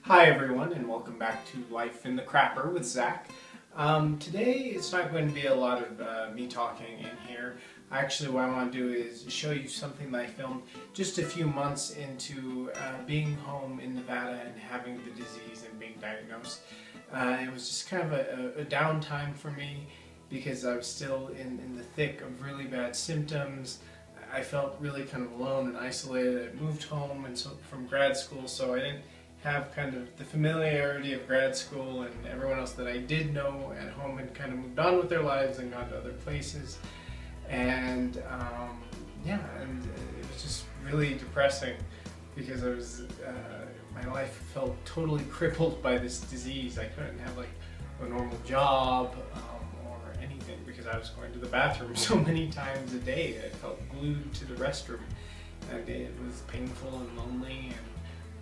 Hi everyone, and welcome back to Life in the Crapper with Zach. Today it's not going to be a lot of me talking in here. Actually, what I want to do is show you something that I filmed just a few months into being home in Nevada and having the disease and being diagnosed. It was just kind of a downtime for me because I was still in the thick of really bad symptoms. I felt really kind of alone and isolated. I moved home and so from grad school, so I didn't have kind of the familiarity of grad school, and everyone else that I did know at home had kind of moved on with their lives and gone to other places. And yeah, and it was just really depressing because my life felt totally crippled by this disease. I couldn't have like a normal job or anything because I was going to the bathroom so many times a day. I felt glued to the restroom, and it was painful and lonely, and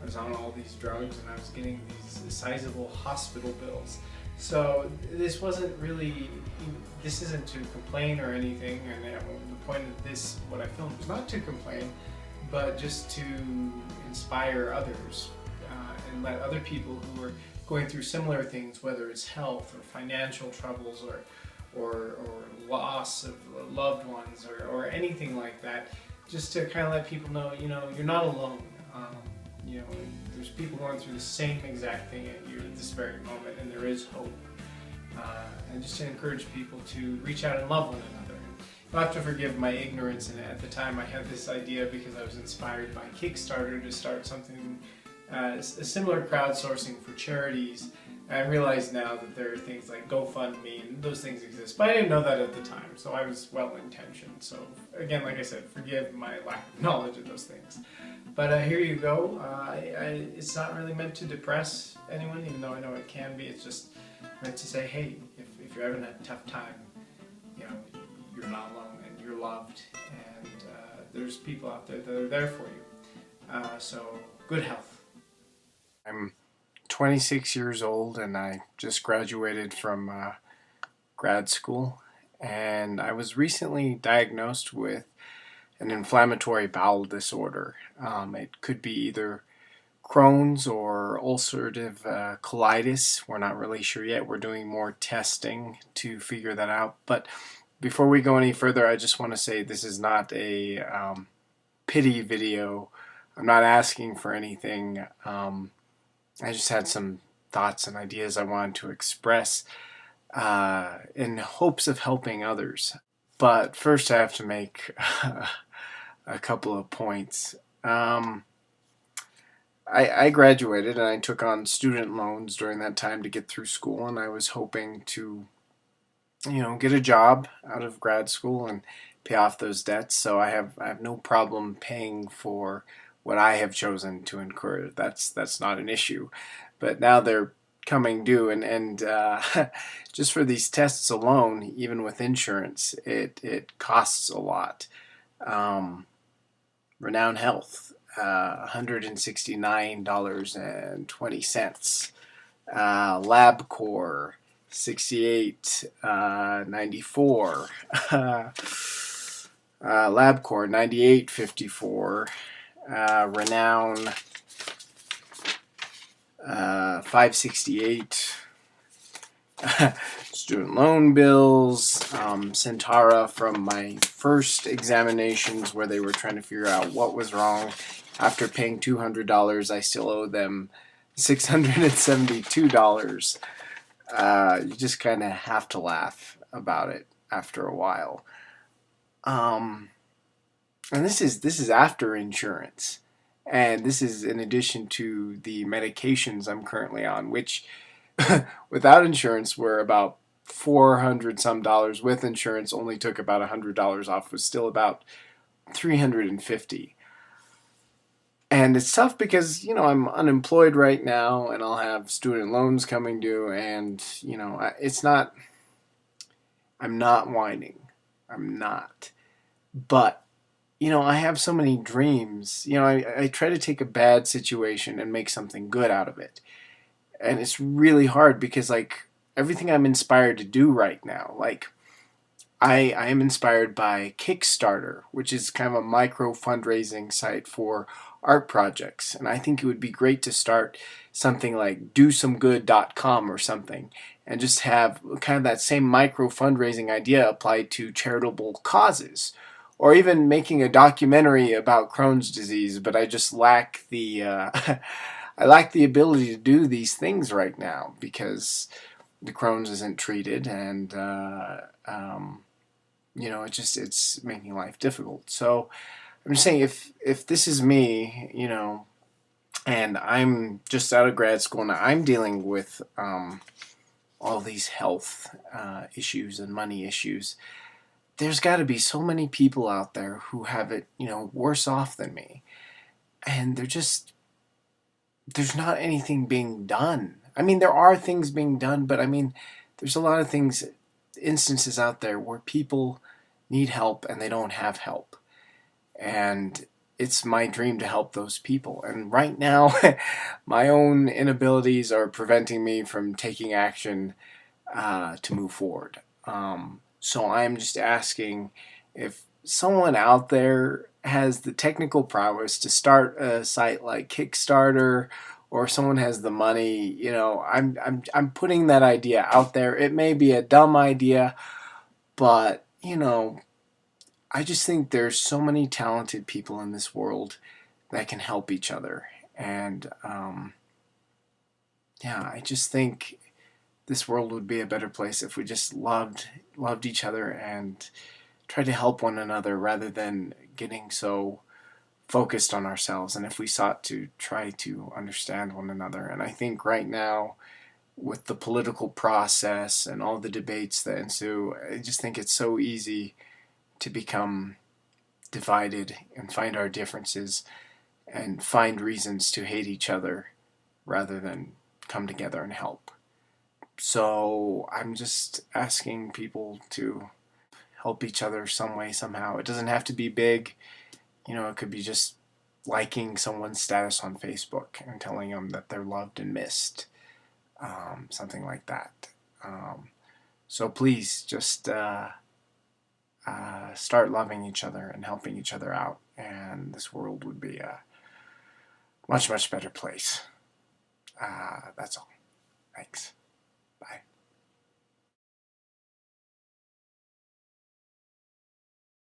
I was on all these drugs and I was getting these sizable hospital bills. So this isn't to complain or anything, and the point of this, what I filmed, was not to complain, but just to inspire others and let other people who are going through similar things, whether it's health or financial troubles or loss of loved ones or anything like that, just to kind of let people know, you're not alone. You know, there's people going through the same exact thing at you at this very moment, and there is hope. And just to encourage people to reach out and love one another. You'll have to forgive my ignorance, and at the time I had this idea because I was inspired by Kickstarter to start something, a similar crowdsourcing for charities. And I realize now that there are things like GoFundMe, and those things exist, but I didn't know that at the time, so I was well-intentioned. So again, like I said, forgive my lack of knowledge of those things. But here you go. It's not really meant to depress anyone, even though I know it can be. It's just meant to say, hey, if you're having a tough time, you're not alone and you're loved, and there's people out there that are there for you. So good health. I'm 26 years old, and I just graduated from grad school, and I was recently diagnosed with an inflammatory bowel disorder. It could be either Crohn's or ulcerative colitis. We're not really sure yet. We're doing more testing to figure that out. But before we go any further, I just want to say this is not a pity video. I'm not asking for anything. I just had some thoughts and ideas I wanted to express in hopes of helping others. But first I have to make a couple of points. I graduated and I took on student loans during that time to get through school, and I was hoping to, get a job out of grad school and pay off those debts. So I have no problem paying for what I have chosen to incur. That's not an issue. But now they're coming due, and just for these tests alone, even with insurance, it costs a lot. Renown Health, $169.20. LabCorp, 68.94. LabCorp, 98.54. Renown, 568. Student loan bills, Centara from my first examinations where they were trying to figure out what was wrong. After paying $200, I still owe them $672. You just kind of have to laugh about it after a while. And this is after insurance. And this is in addition to the medications I'm currently on, which without insurance were about $400 some dollars. With insurance only took about $100 off, was still about $350. And it's tough because, I'm unemployed right now and I'll have student loans coming due, and, I'm not whining. I'm not. But, I have so many dreams. I try to take a bad situation and make something good out of it. And it's really hard because, everything I'm inspired to do right now, I am inspired by Kickstarter, which is kind of a micro fundraising site for art projects. And I think it would be great to start something like dosomegood.com or something, and just have kind of that same micro fundraising idea applied to charitable causes. Or even making a documentary about Crohn's disease, but I just lack the I lack the ability to do these things right now because the Crohn's isn't treated, and it's making life difficult. So I'm just saying, if this is me, and I'm just out of grad school and I'm dealing with all these health issues and money issues, there's got to be so many people out there who have it, worse off than me, and there's not anything being done. I mean, there are things being done, but I mean, there's a lot of instances out there where people need help and they don't have help. And it's my dream to help those people. And right now, my own inabilities are preventing me from taking action to move forward. So I'm just asking if someone out there has the technical prowess to start a site like Kickstarter, or someone has the money, I'm putting that idea out there. It may be a dumb idea, but I just think there's so many talented people in this world that can help each other. And I just think this world would be a better place if we just loved each other and tried to help one another rather than getting so focused on ourselves, and if we sought to try to understand one another. And I think right now, with the political process and all the debates that ensue, I just think it's so easy to become divided and find our differences and find reasons to hate each other rather than come together and help. So I'm just asking people to help each other some way, somehow. It doesn't have to be big. It could be just liking someone's status on Facebook and telling them that they're loved and missed. Something like that. So please just start loving each other and helping each other out, and this world would be a much, much better place. That's all. Thanks.